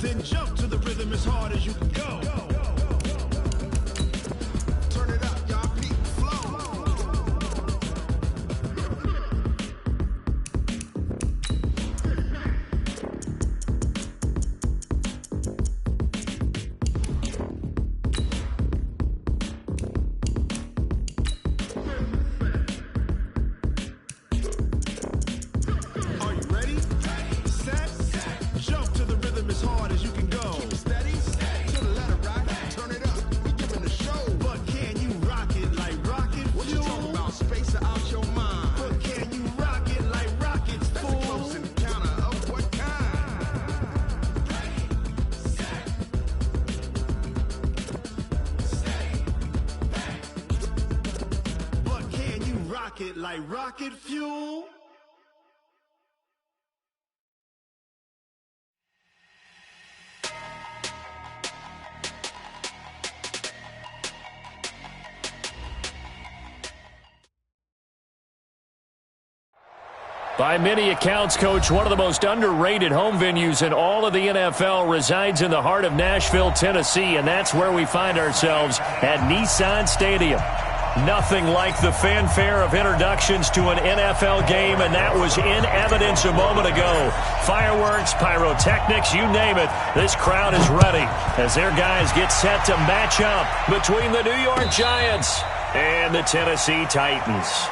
Then jump to the rhythm as hard as you can go. Turn it up, y'all. Peak flow. Are you ready? Set. Jump to the rhythm as hard as you can go. Steady. To the letter, right? Turn it up. We giving the show. But can you rock it like rocket fuel? What you talking about? Space out your mind. But can you rock it like rockets, fool? That's a close encounter of what kind? But can you rock it like rocket fuel? By many accounts, Coach, one of the most underrated home venues in all of the NFL resides in the heart of Nashville, Tennessee, and that's where we find ourselves at Nissan Stadium. Nothing like the fanfare of introductions to an NFL game, and that was in evidence a moment ago. Fireworks, pyrotechnics, you name it, this crowd is ready as their guys get set to match up between the New York Giants and the Tennessee Titans.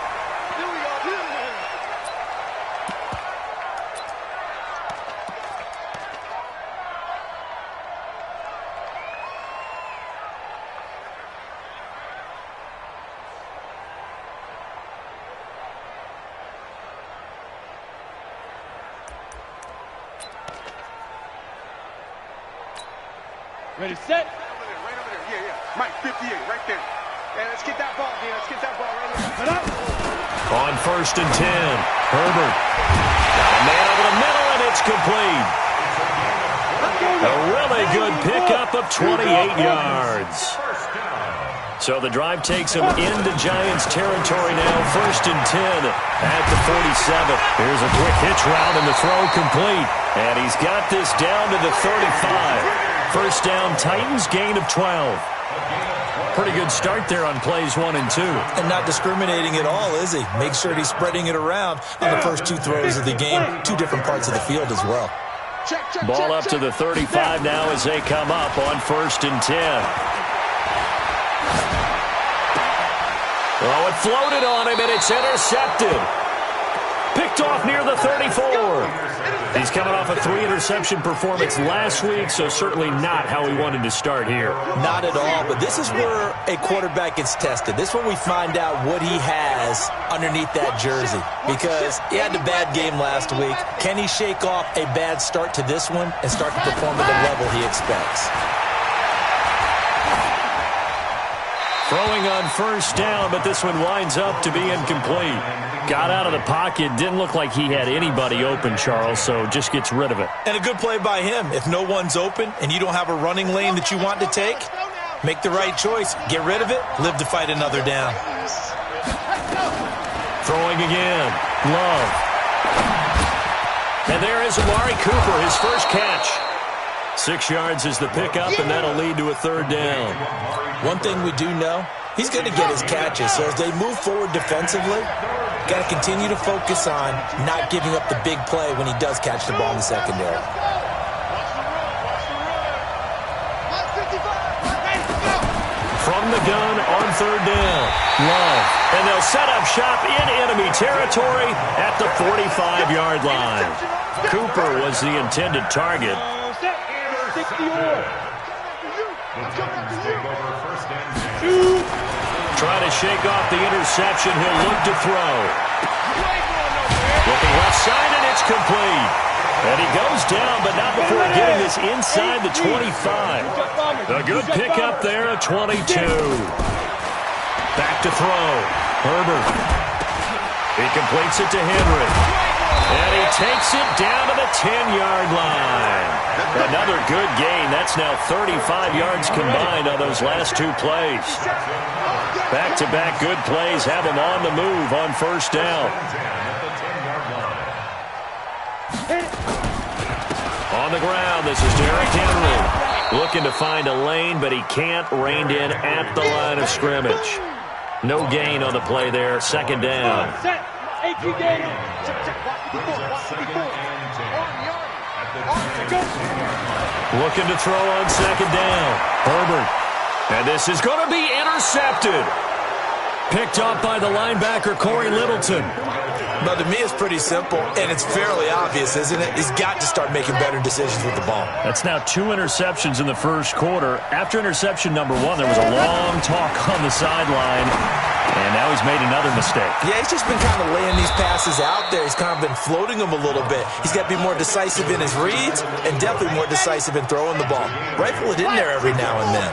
Ready, set. Right over there. Yeah. Mike, 58, right there. And let's get that ball, man. Let's get that ball right there. On 1st and 10, Herbert. Got a man over the middle, and it's complete. A really good pickup of 28 yards. So the drive takes him into Giants territory now. 1st and 10 at the 47. Here's a quick hitch route, and the throw complete. And he's got this down to the 35. First down, Titans, gain of 12. Pretty good start there on plays 1 and 2. And not discriminating at all, is he? Make sure he's spreading it around on the first 2 throws of the game. 2 different parts of the field as well. Ball up to the 35 now as they come up on 1st and 10. Oh, it floated on him, and it's intercepted. Picked off near the 34. He's coming off a 3-interception performance last week, so certainly not how he wanted to start here. Not at all, but this is where a quarterback gets tested. This is where we find out what he has underneath that jersey, because he had a bad game last week. Can he shake off a bad start to this one and start to perform at the level he expects? Throwing on 1st down, but this one winds up to be incomplete. Got out of the pocket. Didn't look like he had anybody open, Charles, so just gets rid of it. And a good play by him. If no one's open and you don't have a running lane that you want to take, make the right choice. Get rid of it. Live to fight another down. Throwing again. Love. And there is Amari Cooper, his first catch. 6 yards is the pickup, and that'll lead to a 3rd down. One thing we do know, he's going to get his catches. So as they move forward defensively, got to continue to focus on not giving up the big play when he does catch the ball in the secondary. From the gun on 3rd down. Love. And they'll set up shop in enemy territory at the 45-yard line. Cooper was the intended target. Trying to shake off the interception. He'll look to throw. Looking left side, and it's complete. And he goes down, but not before getting this inside the 25. A good pickup there at 22. Back to throw. Herbert. He completes it to Henry. And he takes it down to the 10-yard line. Another good gain. That's now 35 yards combined on those last 2 plays. Back-to-back good plays have him on the move on 1st down. On the ground, this is Derrick Henry. Looking to find a lane, but he can't. Reined in at the line of scrimmage. No gain on the play there. Second down. Looking to throw on second down. Herbert. And this is going to be intercepted. Picked up by the linebacker, Corey Littleton. But to me, it's pretty simple, and it's fairly obvious, isn't it? He's got to start making better decisions with the ball. That's now 2 interceptions in the first quarter. After interception number 1, there was a long talk on the sideline, and now he's made another mistake. Yeah, he's just been kind of laying these passes out there. He's kind of been floating them a little bit. He's got to be more decisive in his reads and definitely more decisive in throwing the ball. Rifle it in there every now and then.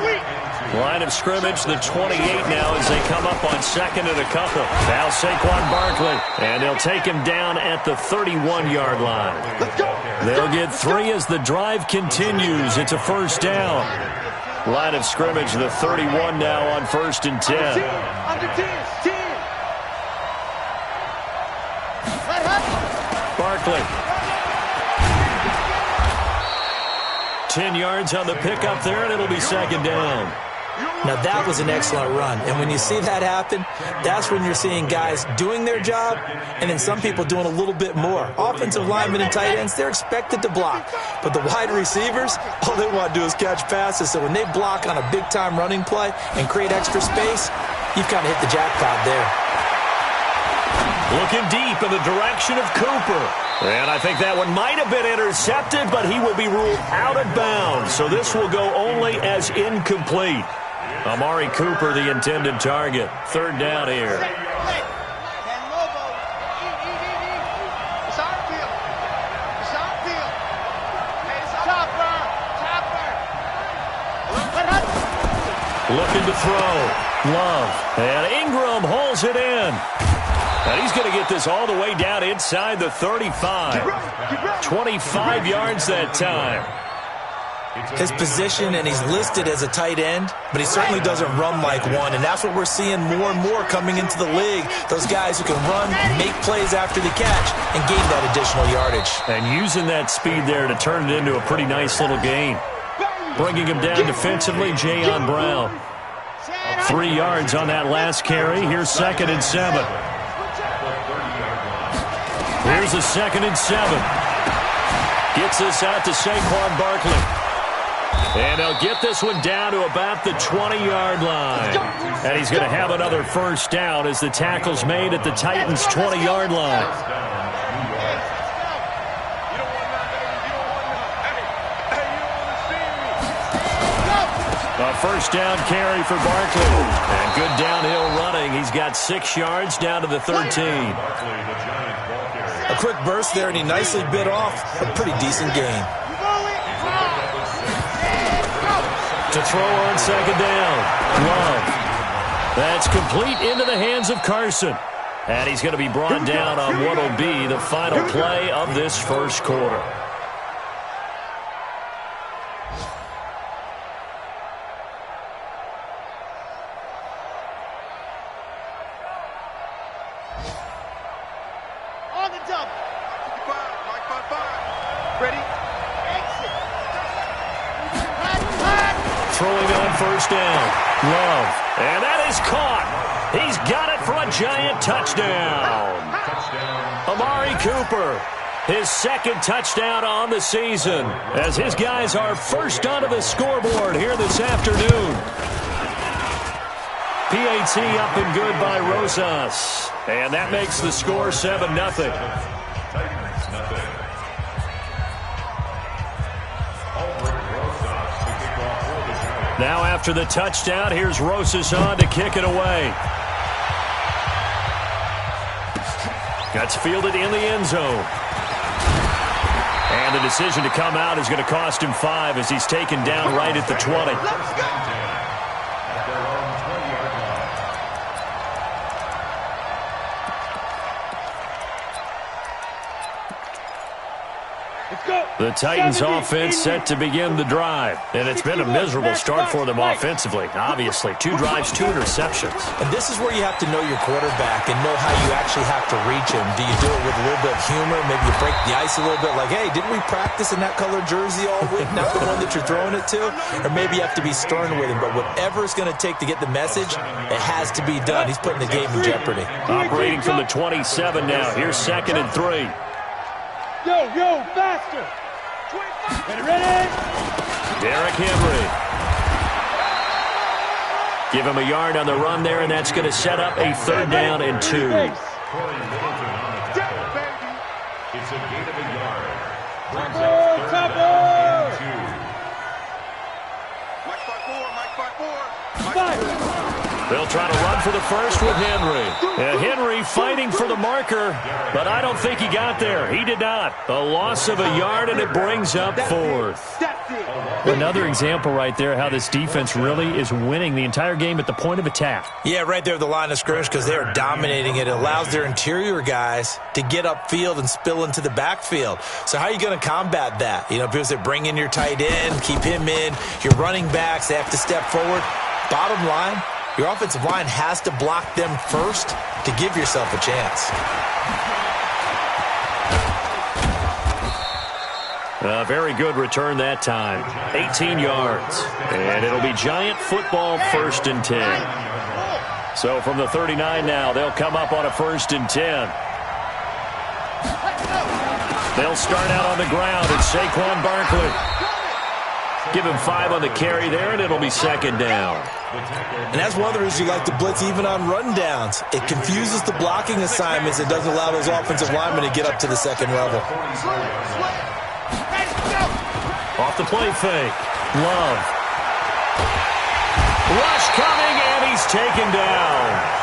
Line of scrimmage, the 28 now as they come up on second and a couple. Now Saquon Barkley, and they'll take him down at the 31-yard line. They'll get 3 as the drive continues. It's a first down. Line of scrimmage, the 31 now on 1st and 10. Barkley. 10 yards on the pickup there, and it'll be second down. Now, that was an excellent run. And when you see that happen, that's when you're seeing guys doing their job and then some people doing a little bit more. Offensive linemen and tight ends, they're expected to block. But the wide receivers, all they want to do is catch passes. So when they block on a big-time running play and create extra space, you've kind of hit the jackpot there. Looking deep in the direction of Cooper. And I think that one might have been intercepted, but he will be ruled out of bounds. So this will go only as incomplete. Amari Cooper, the intended target. Third down here. Looking to throw. Love. And Ingram hauls it in. And he's going to get this all the way down inside the 35. 25 yards that time. His position, and he's listed as a tight end, but he certainly doesn't run like one, and that's what we're seeing more and more coming into the league. Those guys who can run, make plays after the catch, and gain that additional yardage. And using that speed there to turn it into a pretty nice little gain. Bringing him down defensively, Jayon Brown. 3 yards on that last carry. Here's 2nd and 7. Here's a 2nd and 7. Gets this out to Saquon Barkley. And he'll get this one down to about the 20-yard line. And he's going to have another first down as the tackle's made at the Titans' 20-yard line. A first down carry for Barkley. And good downhill running. He's got 6 yards down to the 13. A quick burst there, and he nicely bit off a pretty decent gain. To throw on second down. Love. That's complete into the hands of Carson. And he's going to be brought down on what will be the final play of this first quarter. On the double. Ready? Throwing on first down. Love. And that is caught. He's got it for a giant touchdown. Amari Cooper, his 2nd touchdown on the season, as his guys are first onto the scoreboard here this afternoon. PAT up and good by Rosas. And that makes the score 7-0. Now after the touchdown, here's Rosas on to kick it away. That's fielded in the end zone. And the decision to come out is going to cost him 5 as he's taken down right at the 20. The Titans offense set to begin the drive. And it's been a miserable start for them offensively. Obviously, 2 drives, 2 interceptions. And this is where you have to know your quarterback and know how you actually have to reach him. Do you do it with a little bit of humor? Maybe you break the ice a little bit like, hey, didn't we practice in that colored jersey all week? Not the one that you're throwing it to? Or maybe you have to be stern with him. But whatever it's going to take to get the message, it has to be done. He's putting the game in jeopardy. Operating from the 27 now. Here's 2nd and 3. Yo, faster. Ready? Derrick Henry. Give him a yard on the run there, and that's going to set up a 3rd down and 2. It's a gain of a yard. Brings up 3rd down and 2. They'll try to run for the first with Henry. And Henry fighting for the marker, but I don't think he got there. He did not. A loss of a yard, and it brings up 4th. Another example right there how this defense really is winning the entire game at the point of attack. Yeah, right there at the line of scrimmage because they are dominating it. It allows their interior guys to get upfield and spill into the backfield. So how are you going to combat that? You know, because they bring in your tight end, keep him in. Your running backs, they have to step forward. Bottom line, your offensive line has to block them first to give yourself a chance. A very good return that time. 18 yards. And it'll be Giant football 1st and 10. So from the 39 now, they'll come up on a 1st and 10. They'll start out on the ground. It's Saquon Barkley. Give him 5 on the carry there, and it'll be 2nd down. And that's one of the reasons you like to blitz even on rundowns. It confuses the blocking assignments. It doesn't allow those offensive linemen to get up to the 2nd level. Off the play fake. Love. Rush coming, and he's taken down.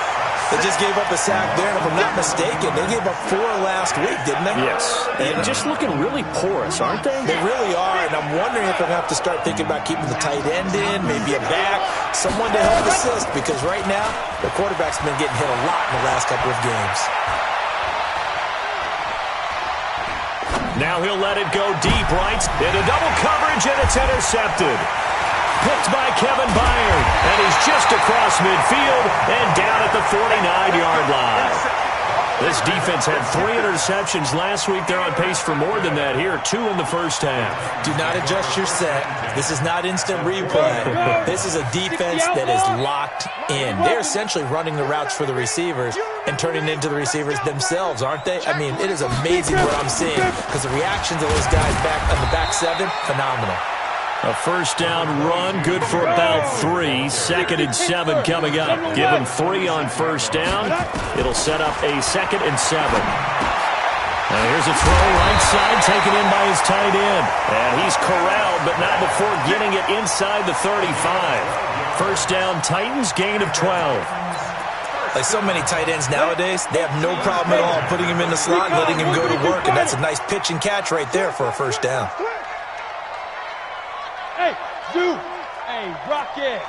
They just gave up a sack there, and if I'm not mistaken, they gave up 4 last week, didn't they? Yes. And just looking really porous, aren't they? They really are, and I'm wondering if I'm going to have to start thinking about keeping the tight end in, maybe a back, someone to help assist, because right now, the quarterback's been getting hit a lot in the last couple of games. Now he'll let it go deep, right? Into double coverage, and it's intercepted. Picked by Kevin Byard, and he's just across midfield and down at the 49-yard line. This defense had 3 interceptions last week. They're on pace for more than that here, 2 in the first half. Do not adjust your set. This is not instant replay. This is a defense that is locked in. They're essentially running the routes for the receivers and turning into the receivers themselves, aren't they? I mean, it is amazing what I'm seeing because the reactions of those guys back on the back 7, phenomenal. A 1st down run, good for about 3. 2nd and 7 coming up. Give him 3 on 1st down. It'll set up a 2nd and 7. Now here's a throw right side, taken in by his tight end. And he's corralled, but not before getting it inside the 35. 1st down, Titans, gain of 12. Like so many tight ends nowadays, they have no problem at all putting him in the slot and letting him go to work. And that's a nice pitch and catch right there for a 1st down. Hey, dude. Hey, rock it.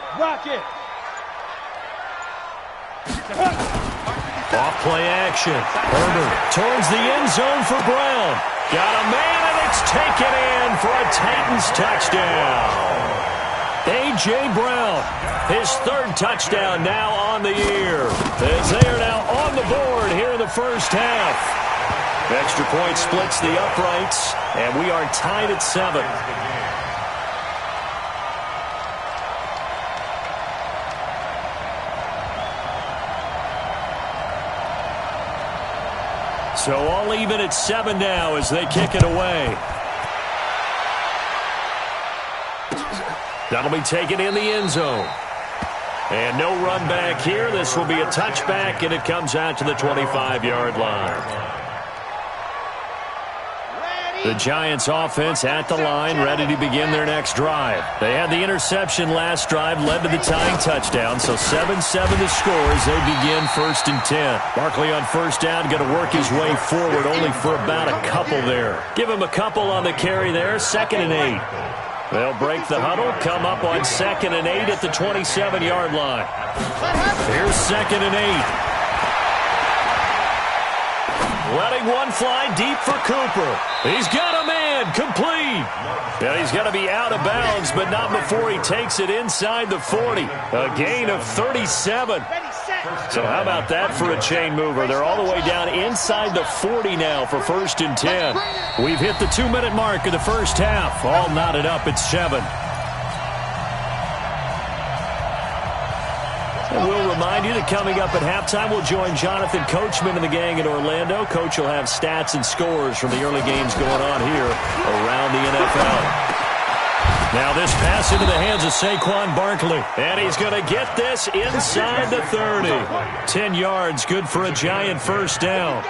Off play action. Herbert towards the end zone for Brown. Got a man, and it's taken in for a Titans touchdown. A.J. Brown, his 3rd touchdown now on the year, as they are now on the board here in the first half. Extra point splits the uprights, and we are tied at 7. So all even at 7 now as they kick it away. That'll be taken in the end zone. And no run back here. This will be a touchback, and it comes out to the 25-yard line. The Giants offense at the line, ready to begin their next drive. They had the interception last drive, led to the tying touchdown, so 7-7 the score as they begin 1st and 10. Barkley on 1st down, going to work his way forward, only for about a couple there. Give him a couple on the carry there, 2nd and 8. They'll break the huddle, come up on 2nd and 8 at the 27-yard line. Here's 2nd and 8. letting one fly deep for Cooper. He's got a man, complete. Yeah, he's got to be out of bounds, but not before he takes it inside the 40. A gain of 37. So how about that for a chain mover? They're all the way down inside the 40 now for 1st and 10. We've hit the 2-minute mark of the first half. All knotted up at 7. And we'll remind you that coming up at halftime, we'll join Jonathan Coachman and the gang in Orlando. Coach will have stats and scores from the early games going on here around the NFL. Now this pass into the hands of Saquon Barkley. And he's going to get this inside the 30. 10 yards, good for a Giant first down.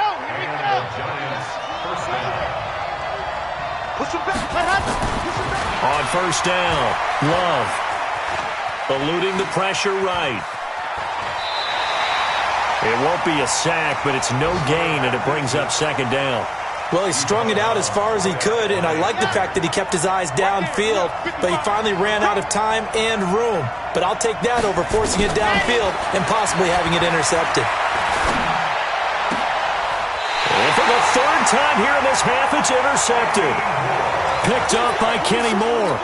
On first down, Love. Eluding the pressure right. It won't be a sack, but it's no gain, and it brings up 2nd down. Well, he strung it out as far as he could, and I like the fact that he kept his eyes downfield, but he finally ran out of time and room. But I'll take that over forcing it downfield and possibly having it intercepted. And for the 3rd time here in this half, it's intercepted. Picked up by Kenny Moore.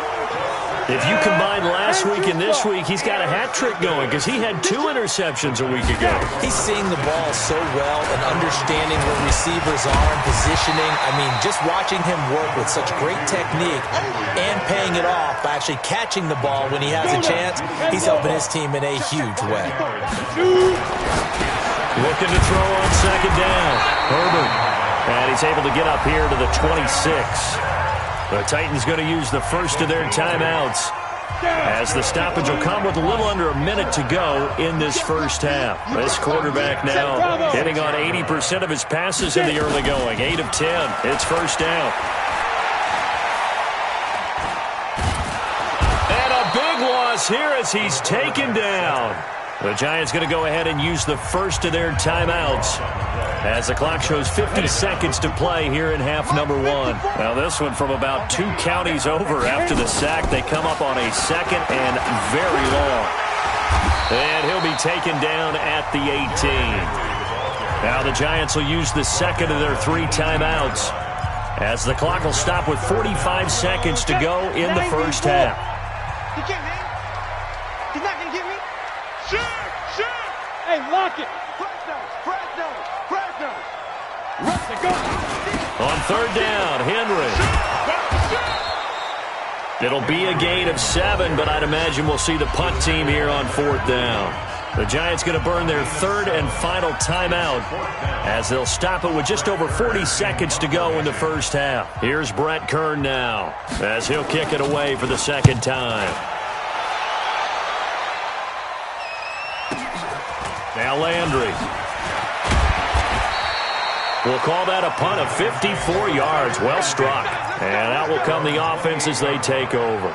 If you combine last week and this week, he's got a hat trick going because he had 2 interceptions a week ago. He's seeing the ball so well and understanding where receivers are and positioning. I mean, just watching him work with such great technique and paying it off by actually catching the ball when he has a chance, he's helping his team in a huge way. Looking to throw on 2nd down. Herbert. And he's able to get up here to the 26. The Titans going to use the first of their timeouts as the stoppage will come with a little under a minute to go in this first half. This quarterback now hitting on 80% of his passes in the early going. 8 of 10. It's first down. And a big loss here as he's taken down. The Giants going to go ahead and use the first of their timeouts as the clock shows 50 seconds to play here in half number 1. Now this one from about 2 counties over after the sack. They come up on a 2nd and very long. And he'll be taken down at the 18. Now the Giants will use the 2nd of their 3 timeouts as the clock will stop with 45 seconds to go in the first half. He can't hang. He's not going to get me. Shoot! Hey, lock it! Press down! Rush it, go! On 3rd down, Henry. It'll be a gain of 7, but I'd imagine we'll see the punt team here on 4th down. The Giants going to burn their 3rd and final timeout as they'll stop it with just over 40 seconds to go in the first half. Here's Brett Kern now as he'll kick it away for the 2nd time. Now Landry. We'll call that a punt of 54 yards. Well struck. And out will come the offense as they take over.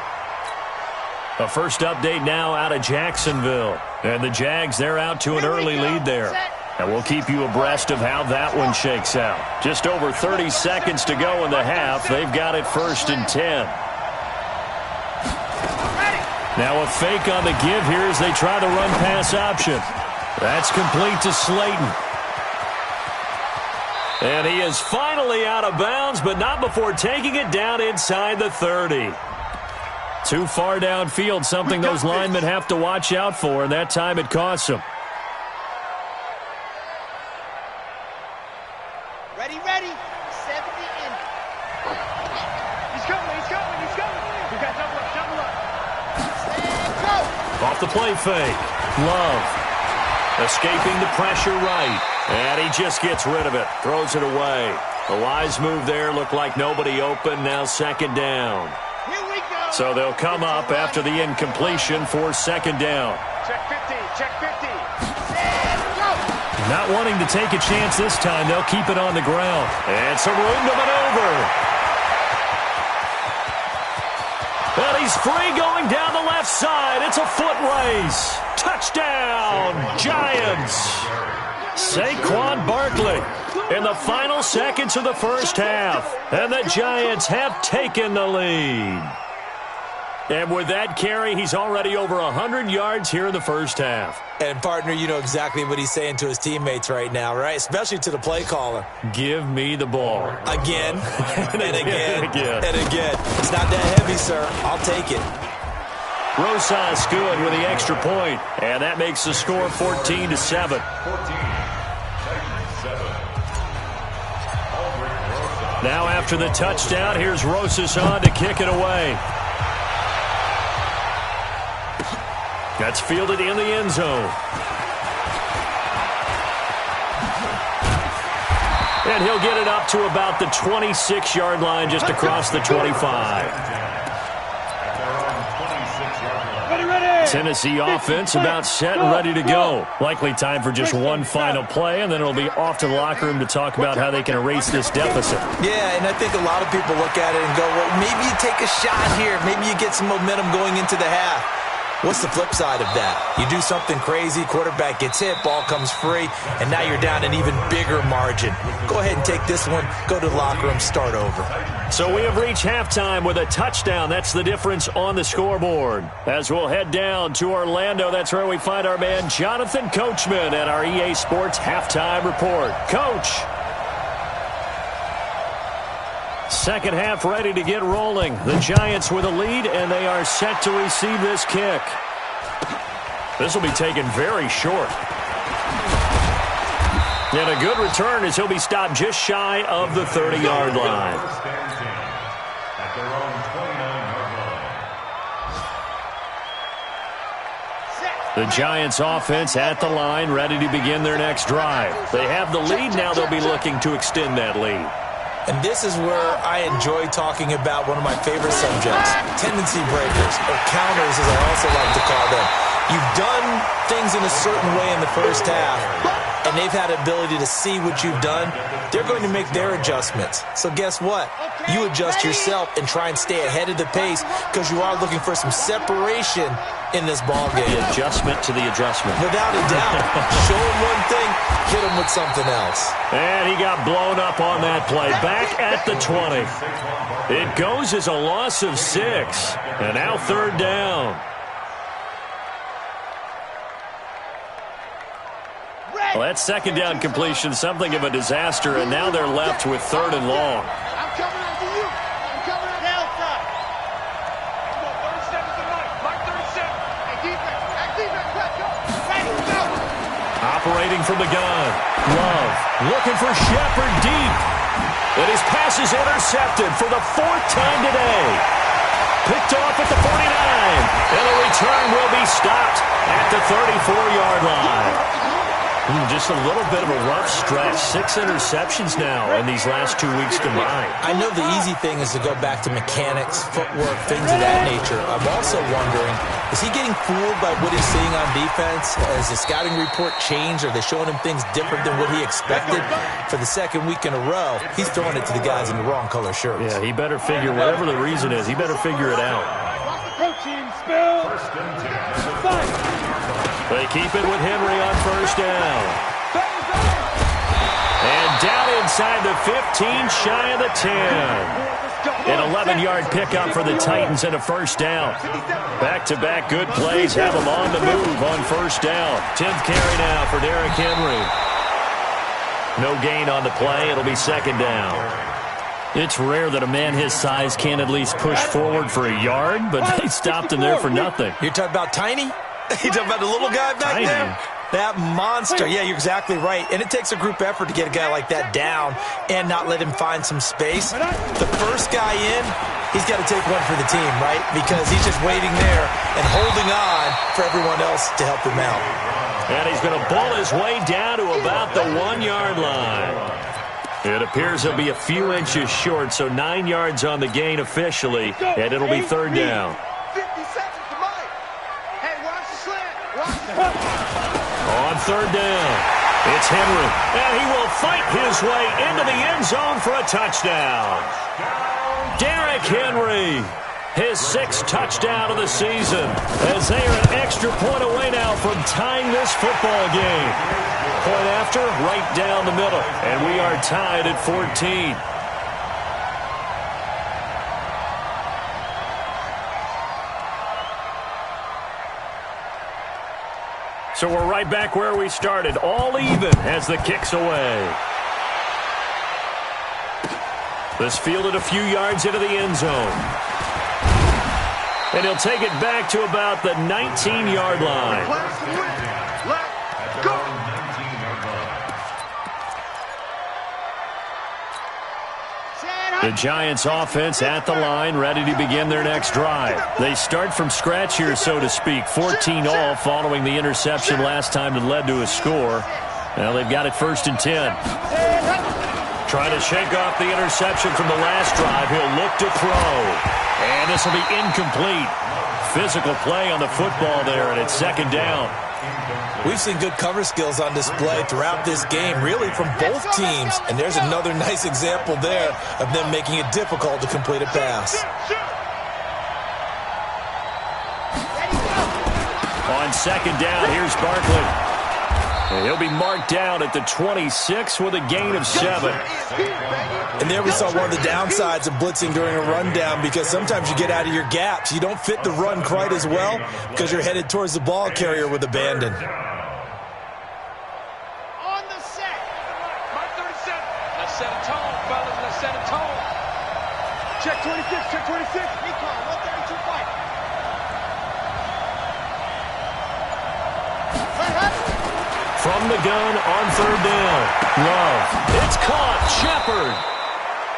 A first update now out of Jacksonville. And the Jags, they're out to an early lead there. And we'll keep you abreast of how that one shakes out. Just over 30 seconds to go in the half. They've got it 1st and 10. Now a fake on the give here as they try the run-pass option. That's complete to Slayton. And he is finally out of bounds, but not before taking it down inside the 30. Too far downfield, something those linemen have to watch out for, and that time it costs them. Ready. 70 in. He's coming. We got double up. Off the play fake. Love. Escaping the pressure right. And he just gets rid of it. Throws it away. A wise move there. Looked like nobody open. Now 2nd down. Here we go. So they'll come up after the incompletion for 2nd down. Check 50. Not wanting to take a chance this time. They'll keep it on the ground. And some room to maneuver. And he's free going down the left side. It's a foot race. Touchdown, Giants. Saquon Barkley in the final seconds of the first half. And the Giants have taken the lead. And with that carry, he's already over 100 yards here in the first half. And, partner, you know exactly what he's saying to his teammates right now, right? Especially to the play caller. Give me the ball. Again, and again, again. and again. It's not that heavy, sir. I'll take it. Rosas good with the extra point, and that makes the score 14-7. Now after the touchdown, here's Rosas on to kick it away. That's fielded in the end zone. And he'll get it up to about the 26-yard line, just across the 25. Tennessee offense about set and ready to go. Likely time for just one final play, and then it'll be off to the locker room to talk about how they can erase this deficit. Yeah, and I think a lot of people look at it and go, well, maybe you take a shot here. Maybe you get some momentum going into the half. What's the flip side of that? You do something crazy, quarterback gets hit, ball comes free, and now you're down an even bigger margin. Go ahead and take this one, go to the locker room, start over. So we have reached halftime with a touchdown. That's the difference on the scoreboard. As we'll head down to Orlando, that's where we find our man Jonathan Coachman at our EA Sports Halftime Report. Coach. Second half ready to get rolling. The Giants with a lead, and they are set to receive this kick. This will be taken very short. And a good return as he'll be stopped just shy of the 30-yard line. The Giants offense at the line, ready to begin their next drive. They have the lead. Now they'll be looking to extend that lead. And this is where I enjoy talking about one of my favorite subjects, tendency breakers, or counters as I also like to call them. You've done things in a certain way in the first half, and they've had the ability to see what you've done. They're going to make their adjustments. So guess what? You adjust yourself and try and stay ahead of the pace because you are looking for some separation in this ball game. The adjustment to the adjustment. Without a doubt. Show him one thing, hit him with something else. And he got blown up on that play. Back at the 20. It goes as a loss of 6. And now third down. Well, that second down completion, something of a disaster, and now they're left with third and long. I'm coming after you. I'm coming after you. Outside. Come on, 37 to Mike. Mike 37. Hey, defense. Hey, defense. Let's go. Ready, go. Operating from the gun. Love looking for Shepard deep. And his pass is intercepted for the 4th time today. Picked off at the 49. And the return will be stopped at the 34-yard line. Just a little bit of a rough stretch. 6 interceptions now in these last 2 weeks combined. I know the easy thing is to go back to mechanics, footwork, things of that nature. I'm also wondering, is he getting fooled by what he's seeing on defense? Has the scouting report changed? Are they showing him things different than what he expected? For the second week in a row, he's throwing it to the guys in the wrong color shirts. Yeah, he better figure, whatever the reason is, he better figure it out. Protein spill. Fight. They keep it with Henry on first down. And down inside the 15, shy of the 10. An 11-yard pickup for the Titans and a first down. Back-to-back good plays have them on the move on first down. 10th carry now for Derrick Henry. No gain on the play. It'll be second down. It's rare that a man his size can at least push forward for a yard, but they stopped him there for nothing. You're talking about Tiny? You talking about the little guy back Tiny. there? That monster. Yeah, you're exactly right. And it takes a group effort to get a guy like that down and not let him find some space. The first guy in, he's got to take one for the team, right? Because he's just waiting there and holding on for everyone else to help him out. And he's going to ball his way down to about the 1-yard line. It appears he'll be a few inches short, so 9 yards on the gain officially, and it'll be third down. 50 seconds to Mike. Hey, watch the slant. Watch the On third down, it's Henry, and he will fight his way into the end zone for a touchdown. Derrick Henry, his 6th touchdown of the season, as they are an extra point away now from tying this football game. Point after, right down the middle, and we are tied at 14. So we're right back where we started, all even as the kick's away. This fielded a few yards into the end zone. And he'll take it back to about the 19-yard line. Let's go. The Giants offense at the line, ready to begin their next drive. They start from scratch here, so to speak. 14-all following the interception last time that led to a score. Now they've got it 1st and 10. Trying to shake off the interception from the last drive. He'll look to throw. And this will be incomplete. Physical play on the football there, and it's 2nd down. We've seen good cover skills on display throughout this game, really from both teams. And there's another nice example there of them making it difficult to complete a pass. On 2nd down, here's Barkley. And he'll be marked down at the 26 with a gain of 7. And there we saw one of the downsides of blitzing during a rundown, because sometimes you get out of your gaps. You don't fit the run quite as well because you're headed towards the ball carrier with abandon. On the set. Mark 37. Let's set a tone, fellas. Let's set a tone. Check 26. Check 26. Recon. 132 fight. From the gun on 3rd down. Love. It's caught. Shepard.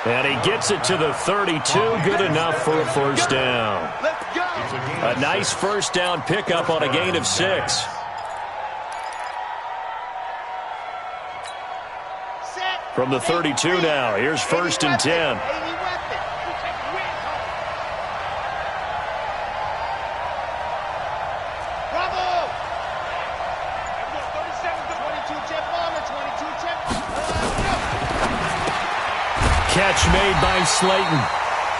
And he gets it to the 32. Good enough for a 1st down. Let's go. A nice 1st down pickup on a gain of 6. From the 32 now. Here's 1st and 10. Catch made by Slayton.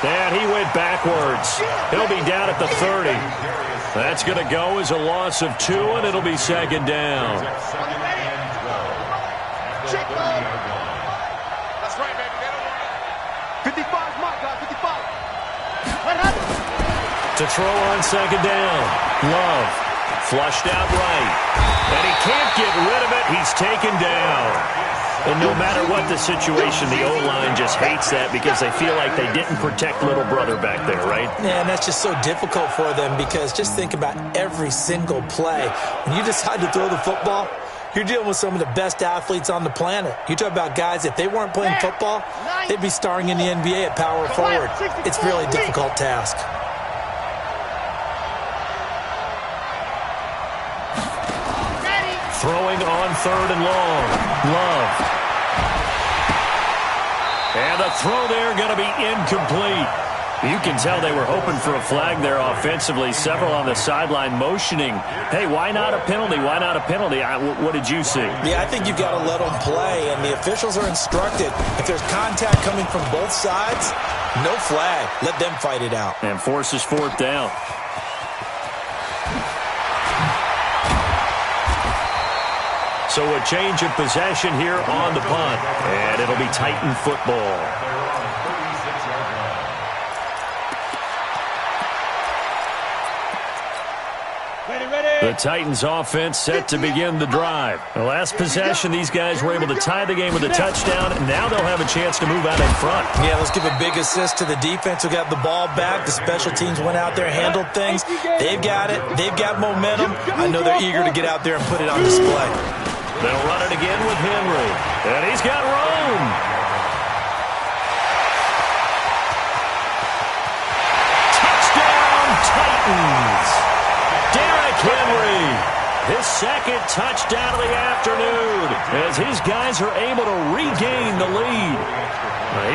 And he went backwards. He'll be down at the 30. That's going to go as a loss of 2, and it'll be 2nd down. That's right, baby. 55, mark, guys. 55. To throw on 2nd down. Love. Flushed out right. And he can't get rid of it. He's taken down. And no matter what the situation, the O-line just hates that because they feel like they didn't protect little brother back there, right? Yeah, and that's just so difficult for them, because just think about every single play. When you decide to throw the football, you're dealing with some of the best athletes on the planet. You talk about guys, if they weren't playing football, they'd be starring in the NBA at power forward. It's a really difficult task. Throwing on 3rd and long. Love. And the throw there going to be incomplete. You can tell they were hoping for a flag there offensively. Several on the sideline motioning. Hey, why not a penalty? Why not a penalty? What did you see? Yeah, I think you've got to let them play, and the officials are instructed. If there's contact coming from both sides, no flag. Let them fight it out. And forces 4th down. So a change of possession here on the punt. And it'll be Titan football. The Titans offense set to begin the drive. The last possession, these guys were able to tie the game with a touchdown, and now they'll have a chance to move out in front. Yeah, let's give a big assist to the defense who got the ball back. The special teams went out there, handled things. They've got it. They've got momentum. I know they're eager to get out there and put it on display. They'll run it again with Henry. And he's got room. Touchdown, Titans. Derrick Henry, his 2nd touchdown of the afternoon, as his guys are able to regain the lead.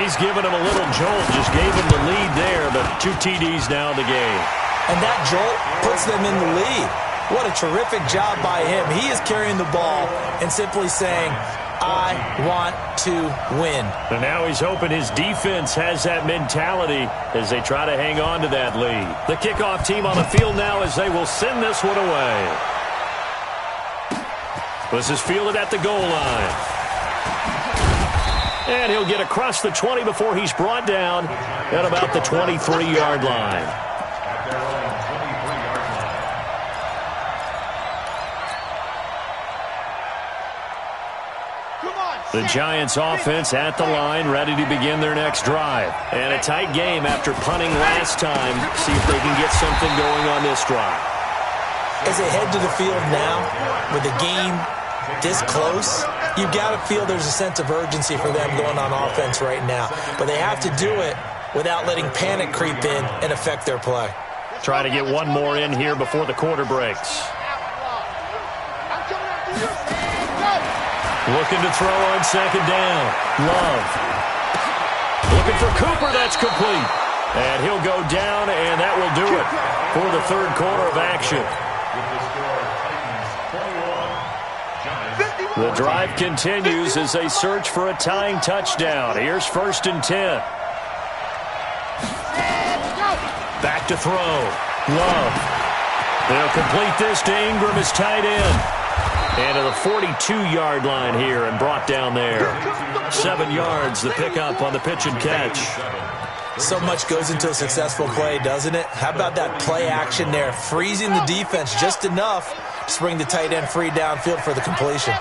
He's given him a little jolt, just gave him the lead there, but 2 TDs now in the game. And that jolt puts them in the lead. What a terrific job by him. He is carrying the ball and simply saying, I want to win. And now he's hoping his defense has that mentality as they try to hang on to that lead. The kickoff team on the field now as they will send this one away. This is fielded at the goal line. And he'll get across the 20 before he's brought down at about the 23-yard line. The Giants offense at the line, ready to begin their next drive. And a tight game after punting last time. See if they can get something going on this drive. As they head to the field now, with the game this close, you've got to feel there's a sense of urgency for them going on offense right now. But they have to do it without letting panic creep in and affect their play. Try to get one more in here before the quarter breaks. Looking to throw on second down. Love. Looking for Cooper. That's complete. And he'll go down, and that will do it for the third quarter of action. The drive continues as they search for a tying touchdown. Here's 1st and 10. Back to throw. Love. They'll complete this to Ingram as tight end. And to the 42-yard line here and brought down there. 7 yards, the pickup on the pitch and catch. So much goes into a successful play, doesn't it? How about that play action there? Freezing the defense just enough to bring the tight end free downfield for the completion.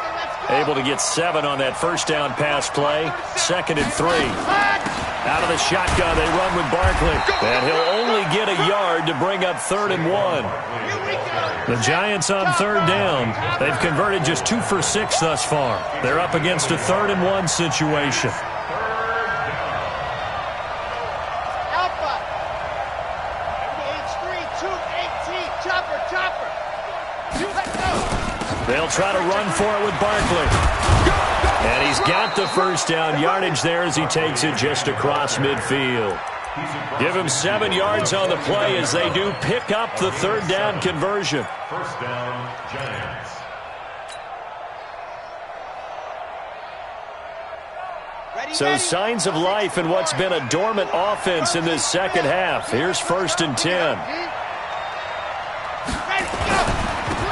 Able to get 7 on that first down pass play. 2nd and 3. Out of the shotgun, they run with Barkley. And he'll only get a yard to bring up 3rd and 1. The Giants on 3rd down. They've converted just 2 for 6 thus far. They're up against a 3rd and 1 situation. They'll try to run for it with Barkley. And he's got the first down yardage there as he takes it just across midfield. Give him 7 yards on the play as they do pick up the 3rd down conversion. First down, Giants. So signs of life in what's been a dormant offense in this second half. Here's 1st and 10.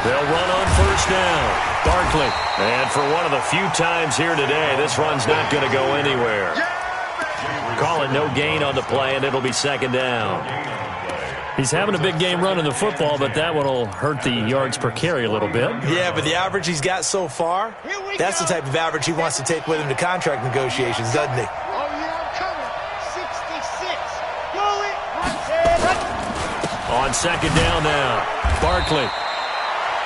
They'll run on first down. Barkley. And for one of the few times here today, this run's not going to go anywhere. Call it no gain on the play, and it'll be 2nd down. He's having a big game running the football, but that one will hurt the yards per carry a little bit. Yeah, but the average he's got so far, that's the type of average he wants to take with him to contract negotiations, doesn't he? Oh, yeah, I'm coming. 66. Go it. On 2nd down now, Barkley.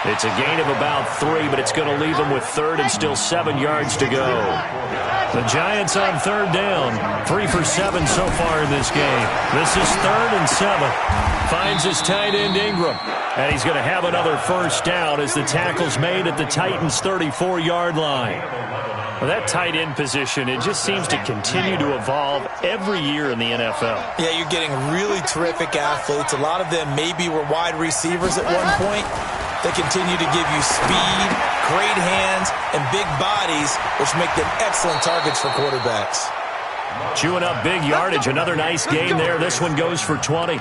It's a gain of about 3, but it's going to leave him with 3rd and still 7 yards to go. The Giants on 3rd down, 3 for 7 so far in this game. This is 3rd and 7. Finds his tight end Ingram, and he's going to have another first down as the tackle's made at the Titans' 34-yard line. Well, that tight end position, it just seems to continue to evolve every year in the NFL. Yeah, you're getting really terrific athletes. A lot of them maybe were wide receivers at one point. They continue to give you speed, great hands, and big bodies, which make them excellent targets for quarterbacks. Chewing up big yardage. Another nice gain there. This one goes for 20.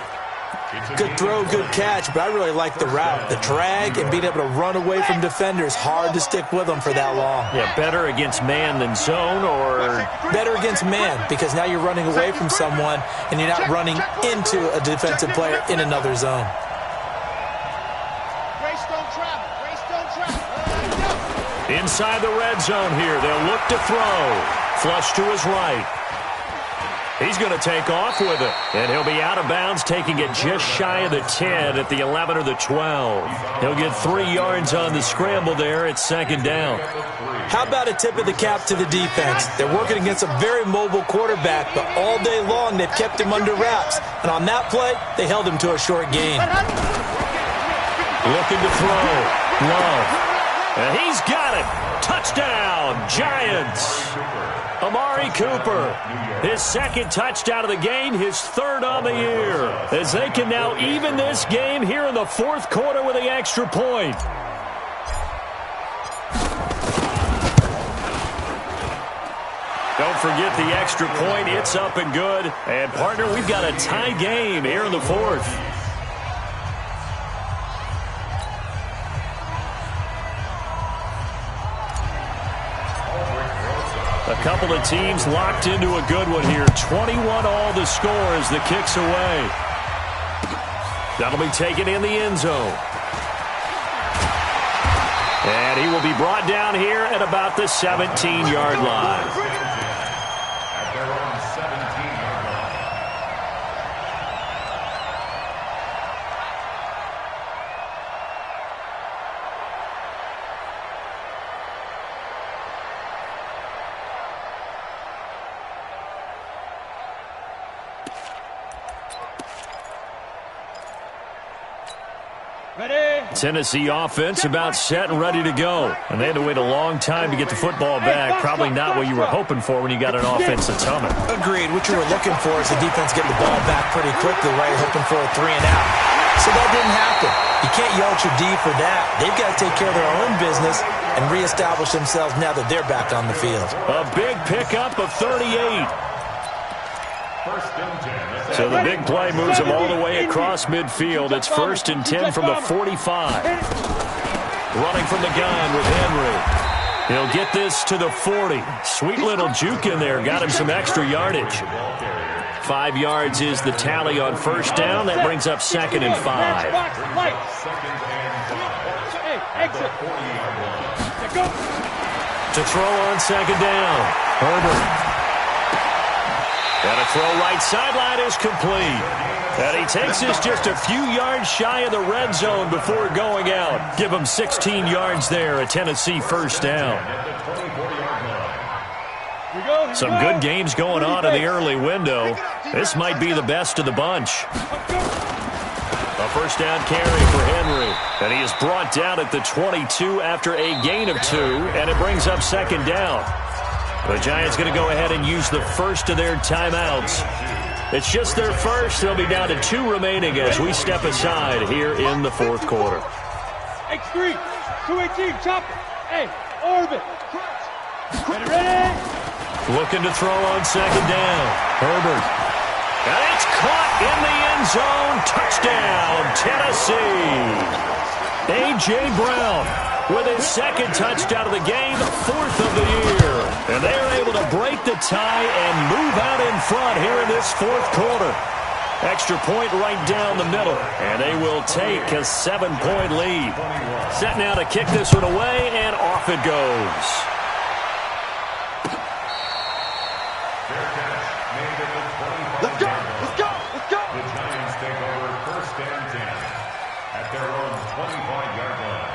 Good throw, good catch, but I really like the route. The drag and being able to run away from defenders, hard to stick with them for that long. Yeah, better against man than zone, or better against man, because now you're running away from someone and you're not running into a defensive player in another zone. Inside the red zone here. They'll look to throw. Flush to his right. He's going to take off with it. And he'll be out of bounds, taking it just shy of the 10 at the 11 or the 12. He'll get 3 yards on the scramble there at 2nd down. How about a tip of the cap to the defense? They're working against a very mobile quarterback, but all day long they've kept him under wraps. And on that play, they held him to a short gain. Looking to throw. Love. And he's got it. Touchdown, Giants. Amari Cooper, his 2nd touchdown of the game, his 3rd on the year, as they can now even this game here in the 4th quarter with the extra point. Don't forget the extra point. It's up and good. And, partner, we've got a tie game here in the 4th. A couple of teams locked into a good one here. 21 all the score as the kick's away. That'll be taken in the end zone. And he will be brought down here at about the 17-yard line. Tennessee offense about set and ready to go. And they had to wait a long time to get the football back. Probably not what you were hoping for when you got an offense that's humming. Agreed. What you were looking for is the defense getting the ball back pretty quickly, right? Hoping for a 3-and-out. So that didn't happen. You can't yell at your D for that. They've got to take care of their own business and reestablish themselves now that they're back on the field. A big pickup of 38. So the big play moves them all the way across midfield. It's 1st and 10 from the 45. Running from the gun with Henry. He'll get this to the 40. Sweet little juke in there. Got him some extra yardage. 5 yards is the tally on first down. That brings up 2nd and 5. To throw on 2nd down. Herbert. And a throw right sideline is complete. And he takes this just a few yards shy of the red zone before going out. Give him 16 yards there, a Tennessee first down. Some good games going on in the early window. This might be the best of the bunch. A first down carry for Henry. And he is brought down at the 22 after a gain of 2. And it brings up 2nd down. The Giants going to go ahead and use the first of their timeouts. It's just their first. They'll be down to 2 remaining as we step aside here in the 4th quarter. X3, 218, chopper. Hey, orbit. Ready? Looking to throw on 2nd down. Herbert. And it's caught in the end zone. Touchdown, Tennessee. A.J. Brown with his 2nd touchdown of the game, 4th of the year. And they're able to break the tie and move out in front here in this 4th quarter. Extra point right down the middle. And they will take a 7-point lead. Set now to kick this one away, and off it goes. Let's go, let's go, let's go. The Giants take over 1st and 10 at their own 25-yard line.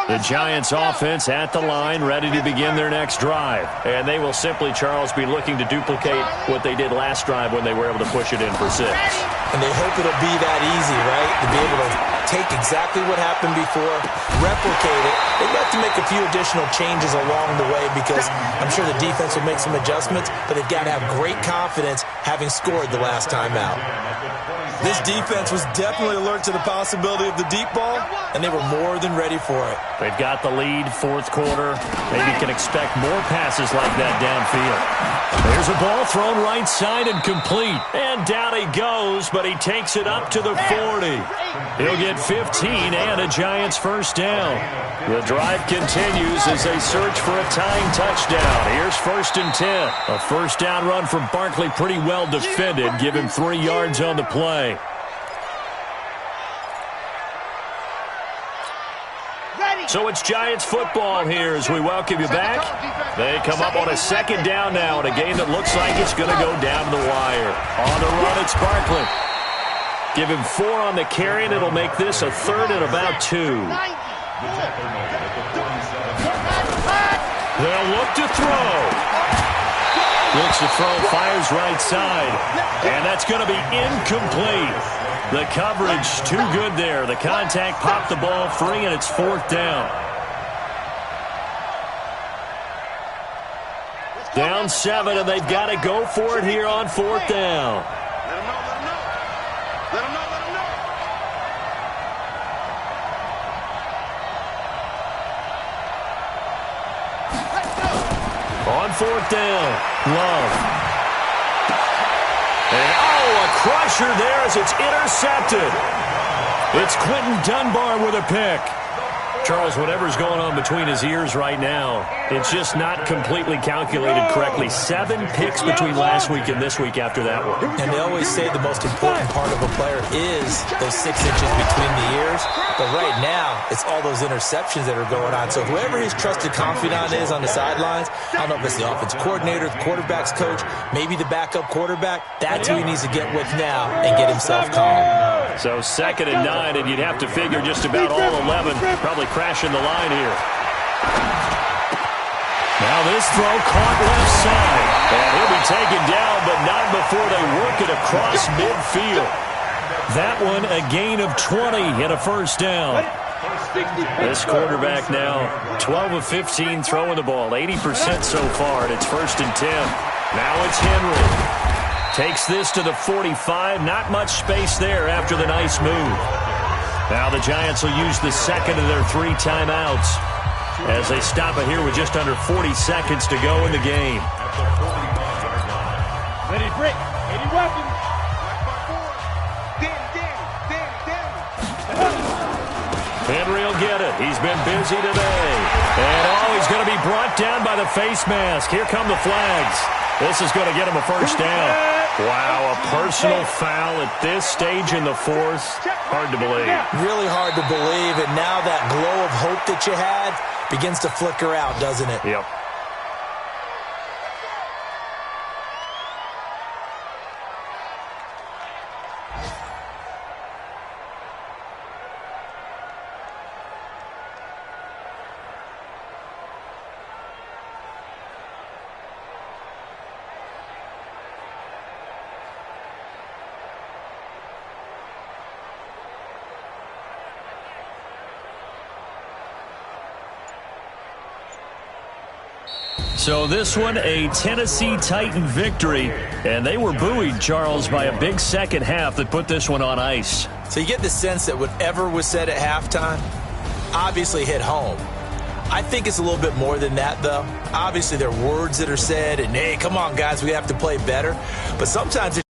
The Giants offense at the line, ready to begin their next drive. And they will simply, Charles, be looking to duplicate what they did last drive when they were able to push it in for 6. And they hope it'll be that easy, right? To be able to take exactly what happened before, replicate it. They've got to make a few additional changes along the way because I'm sure the defense will make some adjustments, but they've got to have great confidence having scored the last time out. This defense was definitely alert to the possibility of the deep ball, and they were more than ready for it. They've got the lead, 4th quarter. Maybe can expect more passes like that downfield. There's a ball thrown right side and complete. And down he goes, but he takes it up to the 40. He'll get 15 and a Giants first down. The drive continues as they search for a tying touchdown. Here's 1st and 10. A first down run from Barkley, pretty well defended. Give him 3 yards on the play. So it's Giants football here as we welcome you back. They come up on a 2nd down now in a game that looks like it's going to go down the wire. On the run, it's Barkley. Give him 4 on the carry, and it'll make this a 3rd and about 2. They'll look to throw. Looks to throw, fires right side. And that's going to be incomplete. The coverage too good there. The contact popped the ball free, and it's 4th down. Down 7, and they've got to go for it here on 4th down. Let him know. On 4th down, Love. And, a crusher there as it's intercepted. It's Quentin Dunbar with a pick. Charles, whatever's going on between his ears right now, it's just not completely calculated correctly. 7 picks between last week and this week after that one. And they always say the most important part of a player is those 6 inches between the ears. But right now, it's all those interceptions that are going on. So whoever his trusted confidant is on the sidelines, I don't know if it's the offense coordinator, the quarterback's coach, maybe the backup quarterback, that's who he needs to get with now and get himself calm. So 2nd and 9, and you'd have to figure just about all 11 probably crashing the line here. Now this throw caught left side. And he'll be taken down, but not before they work it across midfield. That one a gain of 20 and a first down. This quarterback now 12 of 15 throwing the ball, 80% so far, and it's 1st and 10. Now it's Henry. Takes this to the 45. Not much space there after the nice move. Now the Giants will use the second of their 3 timeouts as they stop it here with just under 40 seconds to go in the game. Ready, Brick. Any weapons? Henry will get it. He's been busy today. And, he's going to be brought down by the face mask. Here come the flags. This is going to get him a first down. Wow, a personal foul at this stage in the 4th. Hard to believe. Really hard to believe, and now that glow of hope that you had begins to flicker out, doesn't it? Yep. So this one, a Tennessee Titan victory, and they were buoyed, Charles, by a big second half that put this one on ice. So you get the sense that whatever was said at halftime obviously hit home. I think it's a little bit more than that, though. Obviously, there are words that are said, and, hey, come on, guys, we have to play better. But sometimes